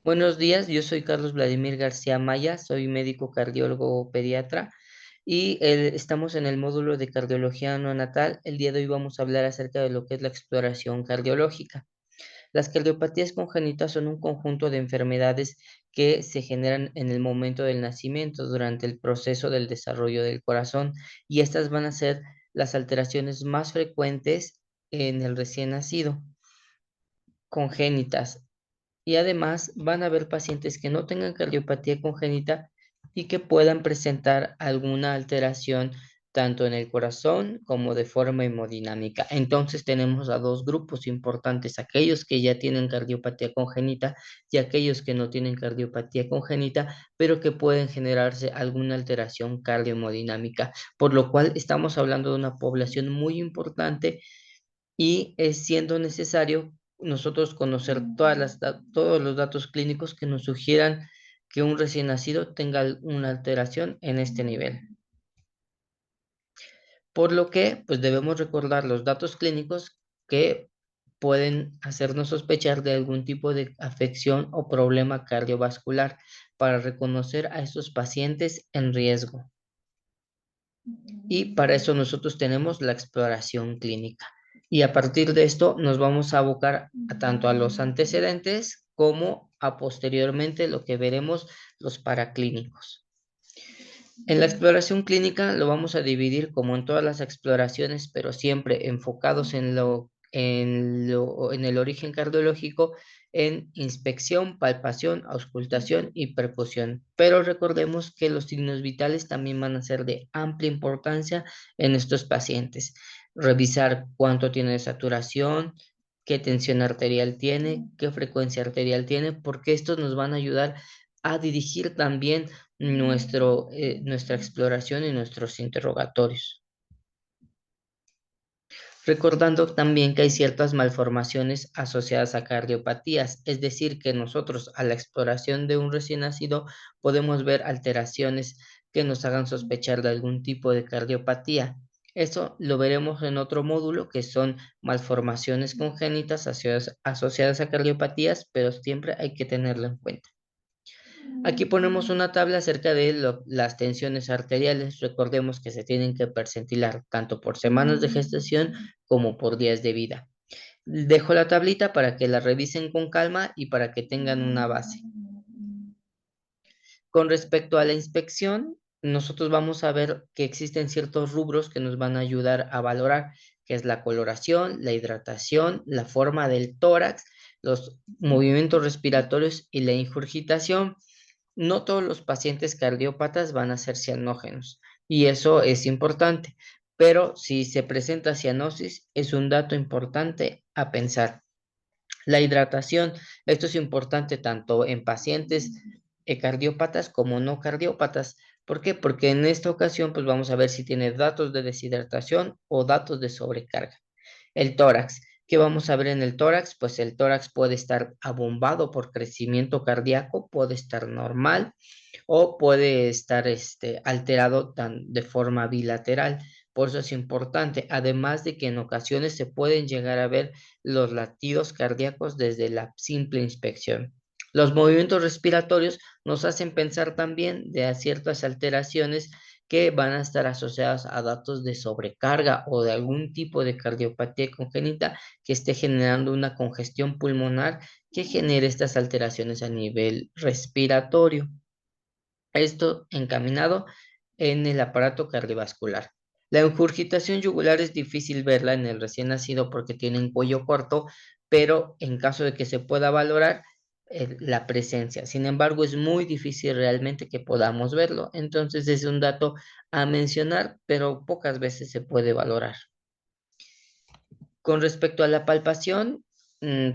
Buenos días, yo soy Carlos Vladimir García Maya, soy médico cardiólogo pediatra y estamos en el módulo de cardiología neonatal. El día de hoy vamos a hablar acerca de lo que es la exploración cardiológica. Las cardiopatías congénitas son un conjunto de enfermedades que se generan en el momento del nacimiento, durante el proceso del desarrollo del corazón, y estas van a ser las alteraciones más frecuentes en el recién nacido, congénitas. Y además van a haber pacientes que no tengan cardiopatía congénita y que puedan presentar alguna alteración tanto en el corazón como de forma hemodinámica. Entonces tenemos a dos grupos importantes, aquellos que ya tienen cardiopatía congénita y aquellos que no tienen cardiopatía congénita, pero que pueden generarse alguna alteración cardiohemodinámica, por lo cual estamos hablando de una población muy importante y es siendo necesario nosotros conocer todos los datos clínicos que nos sugieran que un recién nacido tenga una alteración en este nivel. Por lo que, pues debemos recordar los datos clínicos que pueden hacernos sospechar de algún tipo de afección o problema cardiovascular para reconocer a estos pacientes en riesgo. Y para eso nosotros tenemos la exploración clínica. Y a partir de esto nos vamos a abocar tanto a los antecedentes como a posteriormente lo que veremos los paraclínicos. En la exploración clínica lo vamos a dividir como en todas las exploraciones, pero siempre enfocados en el origen cardiológico, en inspección, palpación, auscultación y percusión. Pero recordemos que los signos vitales también van a ser de amplia importancia en estos pacientes. Revisar cuánto tiene de saturación, qué tensión arterial tiene, qué frecuencia arterial tiene, porque estos nos van a ayudar a dirigir también nuestra exploración y nuestros interrogatorios. Recordando también que hay ciertas malformaciones asociadas a cardiopatías, es decir, que nosotros a la exploración de un recién nacido podemos ver alteraciones que nos hagan sospechar de algún tipo de cardiopatía. Eso lo veremos en otro módulo, que son malformaciones congénitas asociadas a cardiopatías, pero siempre hay que tenerlo en cuenta. Aquí ponemos una tabla acerca de las tensiones arteriales. Recordemos que se tienen que percentilar tanto por semanas de gestación como por días de vida. Dejo la tablita para que la revisen con calma y para que tengan una base. Con respecto a la inspección, nosotros vamos a ver que existen ciertos rubros que nos van a ayudar a valorar, que es la coloración, la hidratación, la forma del tórax, los movimientos respiratorios y la ingurgitación. No todos los pacientes cardiópatas van a ser cianógenos y eso es importante, pero si se presenta cianosis es un dato importante a pensar. La hidratación, esto es importante tanto en pacientes cardiópatas como no cardiópatas. ¿Por qué? Porque en esta ocasión pues vamos a ver si tiene datos de deshidratación o datos de sobrecarga. El tórax. ¿Qué vamos a ver en el tórax? Pues el tórax puede estar abombado por crecimiento cardíaco, puede estar normal o puede estar alterado de forma bilateral. Por eso es importante, además de que en ocasiones se pueden llegar a ver los latidos cardíacos desde la simple inspección. Los movimientos respiratorios nos hacen pensar también de ciertas alteraciones que van a estar asociadas a datos de sobrecarga o de algún tipo de cardiopatía congénita que esté generando una congestión pulmonar que genere estas alteraciones a nivel respiratorio. Esto encaminado en el aparato cardiovascular. La ingurgitación yugular es difícil verla en el recién nacido porque tiene un cuello corto, pero en caso de que se pueda valorar la presencia. Sin embargo, es muy difícil realmente que podamos verlo. Entonces es un dato a mencionar, pero pocas veces se puede valorar. Con respecto a la palpación,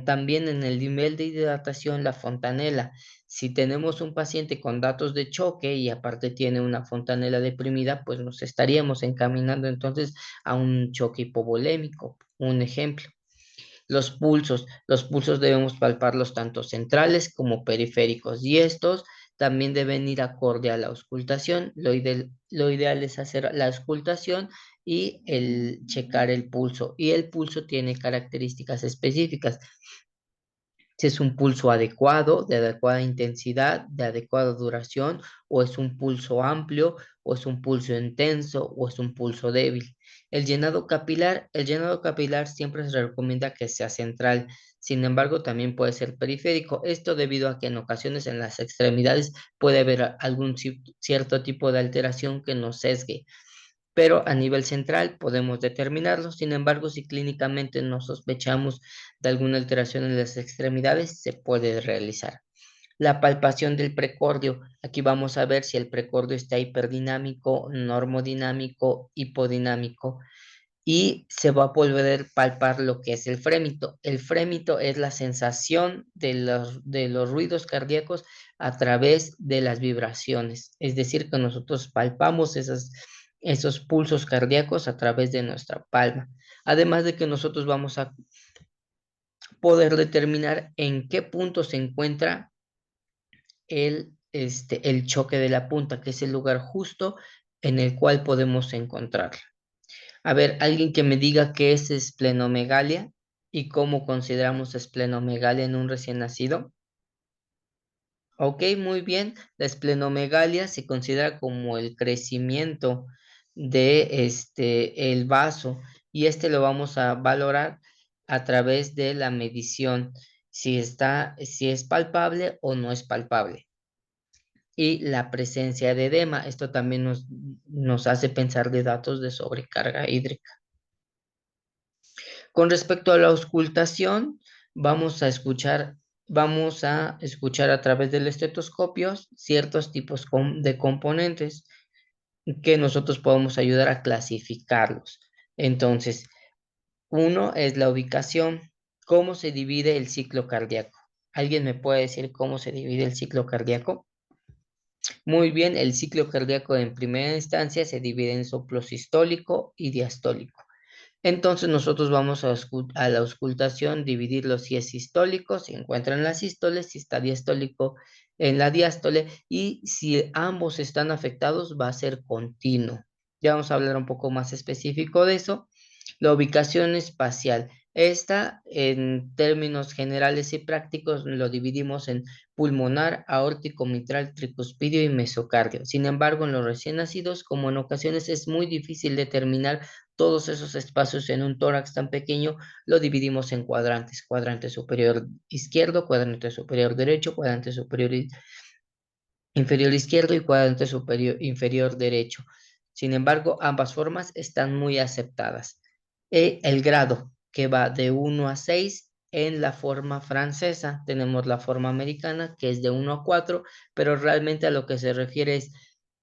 también en el nivel de hidratación, la fontanela. Si tenemos un paciente con datos de choque y aparte tiene una fontanela deprimida, pues nos estaríamos encaminando entonces a un choque hipovolémico, un ejemplo. Los pulsos debemos palparlos tanto centrales como periféricos y estos también deben ir acorde a la auscultación. Lo ideal es hacer la auscultación y el checar el pulso. Y el pulso tiene características específicas. si es un pulso adecuado, de adecuada intensidad, de adecuada duración, o es un pulso amplio, o es un pulso intenso, o es un pulso débil. El llenado capilar siempre se recomienda que sea central, sin embargo, también puede ser periférico. Esto debido a que en ocasiones en las extremidades puede haber algún cierto tipo de alteración que nos sesgue, pero a nivel central podemos determinarlo. Sin embargo, si clínicamente no sospechamos de alguna alteración en las extremidades, se puede realizar. La palpación del precordio. Aquí vamos a ver si el precordio está hiperdinámico, normodinámico, hipodinámico, y se va a poder palpar lo que es el frémito. El frémito es la sensación de los ruidos cardíacos a través de las vibraciones. Es decir, que nosotros palpamos esos pulsos cardíacos a través de nuestra palma. Además de que nosotros vamos a poder determinar en qué punto se encuentra el choque de la punta, que es el lugar justo en el cual podemos encontrarla. A ver, alguien que me diga qué es esplenomegalia y cómo consideramos esplenomegalia en un recién nacido. Ok, muy bien. La esplenomegalia se considera como el crecimiento de el vaso, y lo vamos a valorar a través de la medición, si es palpable o no es palpable. Y la presencia de edema, esto también nos hace pensar de datos de sobrecarga hídrica. Con respecto a la auscultación, vamos a escuchar a través del estetoscopio ciertos tipos de componentes que nosotros podemos ayudar a clasificarlos. Entonces, uno es la ubicación. ¿Cómo se divide el ciclo cardíaco? ¿Alguien me puede decir cómo se divide el ciclo cardíaco? Muy bien, el ciclo cardíaco en primera instancia se divide en soplo sistólico y diastólico. Entonces nosotros vamos a la auscultación, dividirlo si es sistólico, si encuentra en la sístole, si está diastólico en la diástole, y si ambos están afectados va a ser continuo. Ya vamos a hablar un poco más específico de eso. La ubicación espacial. Esta, en términos generales y prácticos, lo dividimos en pulmonar, aórtico, mitral, tricuspidio y mesocardio. Sin embargo, en los recién nacidos, como en ocasiones es muy difícil determinar todos esos espacios en un tórax tan pequeño, lo dividimos en cuadrantes: cuadrante superior izquierdo, cuadrante superior derecho, cuadrante superior inferior izquierdo y cuadrante superior inferior derecho. Sin embargo, ambas formas están muy aceptadas. El grado, que va de 1 a 6 en la forma francesa. Tenemos la forma americana, que es de 1 a 4, pero realmente a lo que se refiere es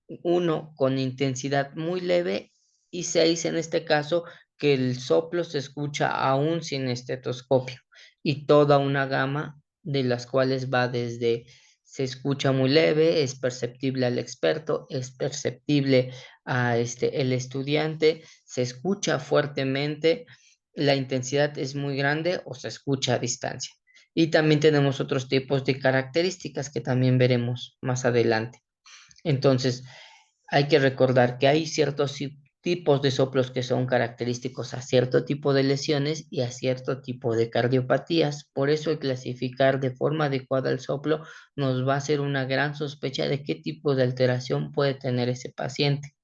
1 con intensidad muy leve y 6 en este caso, que el soplo se escucha aún sin estetoscopio, y toda una gama de las cuales va desde se escucha muy leve, es perceptible al experto, es perceptible a el estudiante, se escucha fuertemente, la intensidad es muy grande o se escucha a distancia. Y también tenemos otros tipos de características que también veremos más adelante. Entonces, hay que recordar que hay ciertos tipos de soplos que son característicos a cierto tipo de lesiones y a cierto tipo de cardiopatías. Por eso el clasificar de forma adecuada el soplo nos va a hacer una gran sospecha de qué tipo de alteración puede tener ese paciente.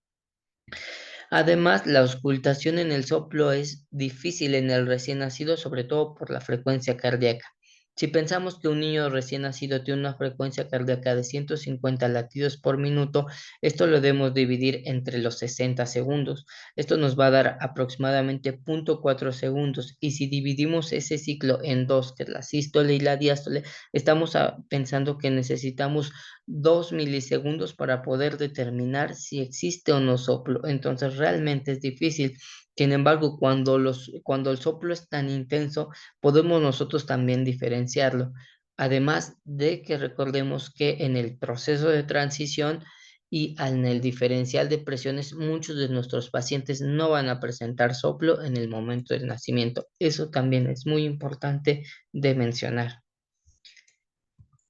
Además, la auscultación en el soplo es difícil en el recién nacido, sobre todo por la frecuencia cardíaca. Si pensamos que un niño recién nacido tiene una frecuencia cardíaca de 150 latidos por minuto, esto lo debemos dividir entre los 60 segundos. Esto nos va a dar aproximadamente 0,4 segundos. Y si dividimos ese ciclo en dos, que es la sístole y la diástole, estamos pensando que necesitamos 2 milisegundos para poder determinar si existe o no soplo. Entonces realmente es difícil. Sin embargo, cuando el soplo es tan intenso, podemos nosotros también diferenciarlo. Además de que recordemos que en el proceso de transición y en el diferencial de presiones, muchos de nuestros pacientes no van a presentar soplo en el momento del nacimiento. Eso también es muy importante de mencionar.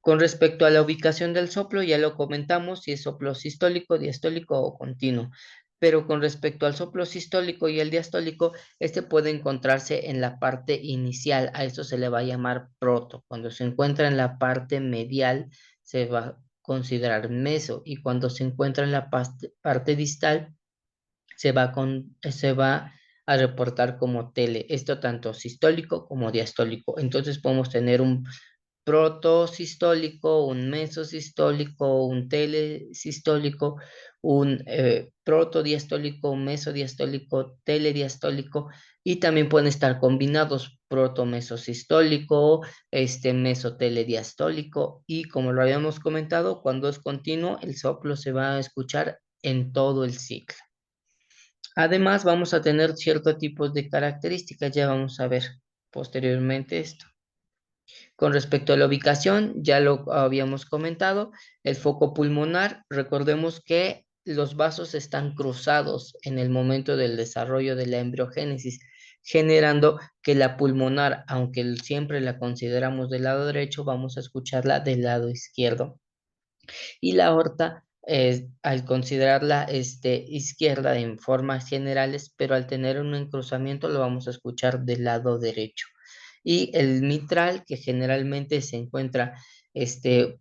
Con respecto a la ubicación del soplo, ya lo comentamos, si es soplo sistólico, diastólico o continuo. pero con respecto al soplo sistólico y el diastólico, este puede encontrarse en la parte inicial, a esto se le va a llamar proto. Cuando se encuentra en la parte medial, se va a considerar meso, y cuando se encuentra en la parte distal, se va a reportar como tele. Esto tanto sistólico como diastólico. Entonces podemos tener un protosistólico, un mesosistólico, un telesistólico, un protodiastólico, un mesodiastólico, telediastólico, y también pueden estar combinados protomesosistólico, mesotelediastólico, y como lo habíamos comentado, cuando es continuo, el soplo se va a escuchar en todo el ciclo. Además, vamos a tener ciertos tipos de características, ya vamos a ver posteriormente esto. Con respecto a la ubicación, ya lo habíamos comentado, el foco pulmonar, recordemos que los vasos están cruzados en el momento del desarrollo de la embriogénesis, generando que la pulmonar, aunque siempre la consideramos del lado derecho, vamos a escucharla del lado izquierdo. Y la aorta, al considerarla izquierda en formas generales, pero al tener un encruzamiento lo vamos a escuchar del lado derecho. Y el mitral, que generalmente se encuentra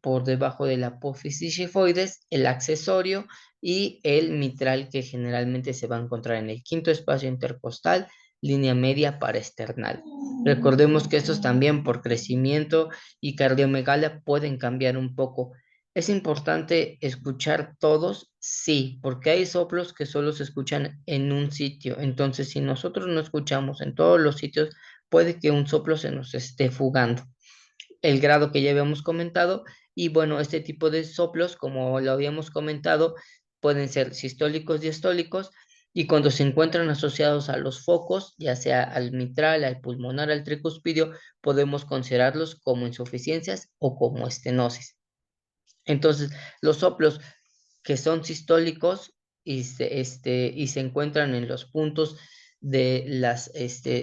por debajo de la apófisis xifoides, el accesorio, y el mitral, que generalmente se va a encontrar en el quinto espacio intercostal, línea media paraesternal. Recordemos que estos también por crecimiento y cardiomegalia pueden cambiar un poco. ¿Es importante escuchar todos? Sí, porque hay soplos que solo se escuchan en un sitio. Entonces, si nosotros no escuchamos en todos los sitios, puede que un soplo se nos esté fugando. El grado que ya habíamos comentado, y bueno, este tipo de soplos, como lo habíamos comentado, pueden ser sistólicos, diastólicos, y cuando se encuentran asociados a los focos, ya sea al mitral, al pulmonar, al tricuspidio, podemos considerarlos como insuficiencias o como estenosis. Entonces, los soplos que son sistólicos y se encuentran en los puntos de las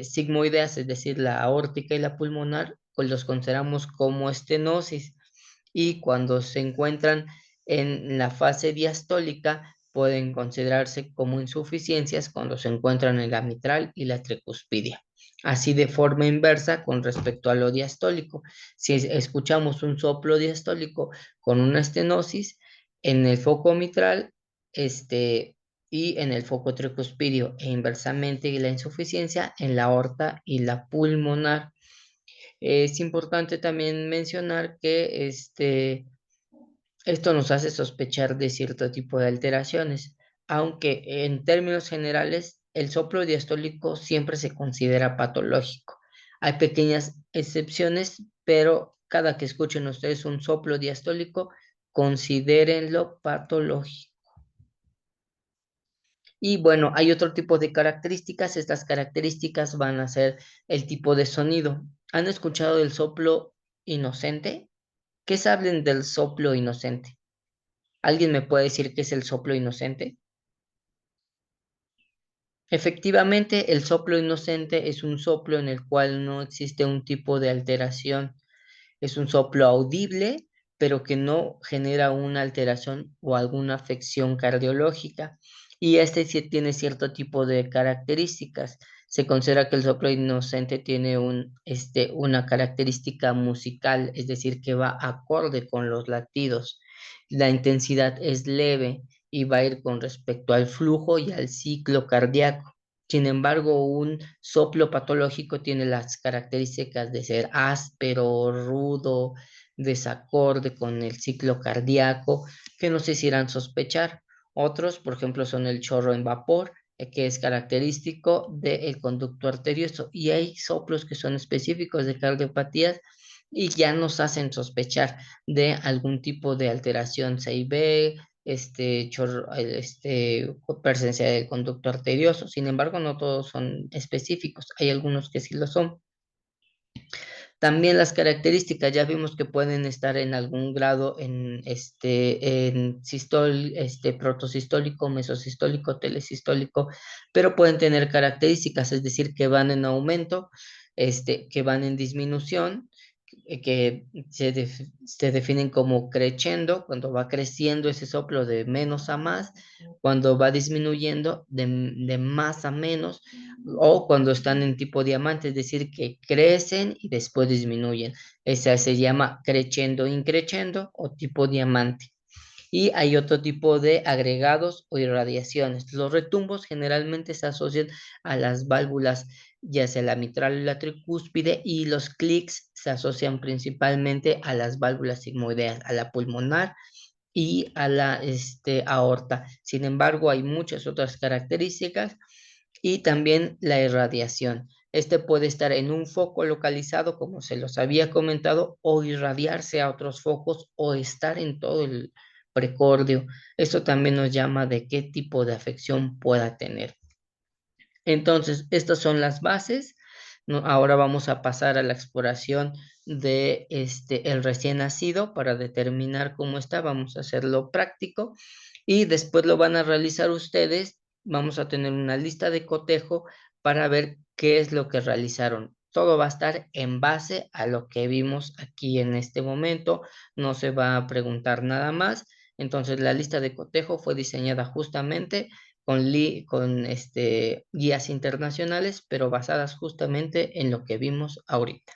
sigmoideas, es decir, la aórtica y la pulmonar, pues los consideramos como estenosis. Y cuando se encuentran en la fase diastólica, pueden considerarse como insuficiencias cuando se encuentran en la mitral y la tricuspidia. Así de forma inversa con respecto a lo diastólico. Si escuchamos un soplo diastólico con una estenosis en el foco mitral, y en el foco tricuspidio, e inversamente la insuficiencia en la aorta y la pulmonar. Es importante también mencionar que esto nos hace sospechar de cierto tipo de alteraciones, aunque en términos generales el soplo diastólico siempre se considera patológico. Hay pequeñas excepciones, pero cada que escuchen ustedes un soplo diastólico, considérenlo patológico. Y bueno, hay otro tipo de características. Estas características van a ser el tipo de sonido. ¿Han escuchado del soplo inocente? ¿Qué saben del soplo inocente? ¿Alguien me puede decir qué es el soplo inocente? Efectivamente, el soplo inocente es un soplo en el cual no existe un tipo de alteración. Es un soplo audible, pero que no genera una alteración o alguna afección cardiológica. Y este sí tiene cierto tipo de características. Se considera que el soplo inocente tiene una característica musical, es decir, que va acorde con los latidos. La intensidad es leve y va a ir con respecto al flujo y al ciclo cardíaco. Sin embargo, un soplo patológico tiene las características de ser áspero, rudo, desacorde con el ciclo cardíaco, que nos hicieran sospechar. Otros, por ejemplo, son el chorro en vapor, que es característico del conducto arterioso. Y hay soplos que son específicos de cardiopatías y ya nos hacen sospechar de algún tipo de alteración CIB, presencia del conducto arterioso. Sin embargo, no todos son específicos, hay algunos que sí lo son. También las características, ya vimos que pueden estar en algún grado en protosistólico, mesosistólico, telesistólico, pero pueden tener características, es decir, que van en aumento, que van en disminución, que se definen como crescendo, cuando va creciendo ese soplo de menos a más, cuando va disminuyendo de más a menos, o cuando están en tipo diamante, es decir, que crecen y después disminuyen. Esa se llama crescendo increscendo o tipo diamante. Y hay otro tipo de agregados o irradiaciones. Los retumbos generalmente se asocian a las válvulas, ya sea la mitral o la tricúspide, y los clics se asocian principalmente a las válvulas sigmoideas, a la pulmonar y a la aorta. Sin embargo, hay muchas otras características y también la irradiación. Este puede estar en un foco localizado, como se los había comentado, o irradiarse a otros focos o estar en todo el precordio. Esto también nos llama de qué tipo de afección pueda tener. Entonces, estas son las bases, ¿no? Ahora vamos a pasar a la exploración de el recién nacido para determinar cómo está. Vamos a hacerlo práctico y después lo van a realizar ustedes. Vamos a tener una lista de cotejo para ver qué es lo que realizaron. Todo va a estar en base a lo que vimos aquí en este momento. No se va a preguntar nada más. Entonces, la lista de cotejo fue diseñada justamente con guías internacionales, pero basadas justamente en lo que vimos ahorita.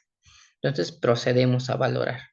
Entonces procedemos a valorar.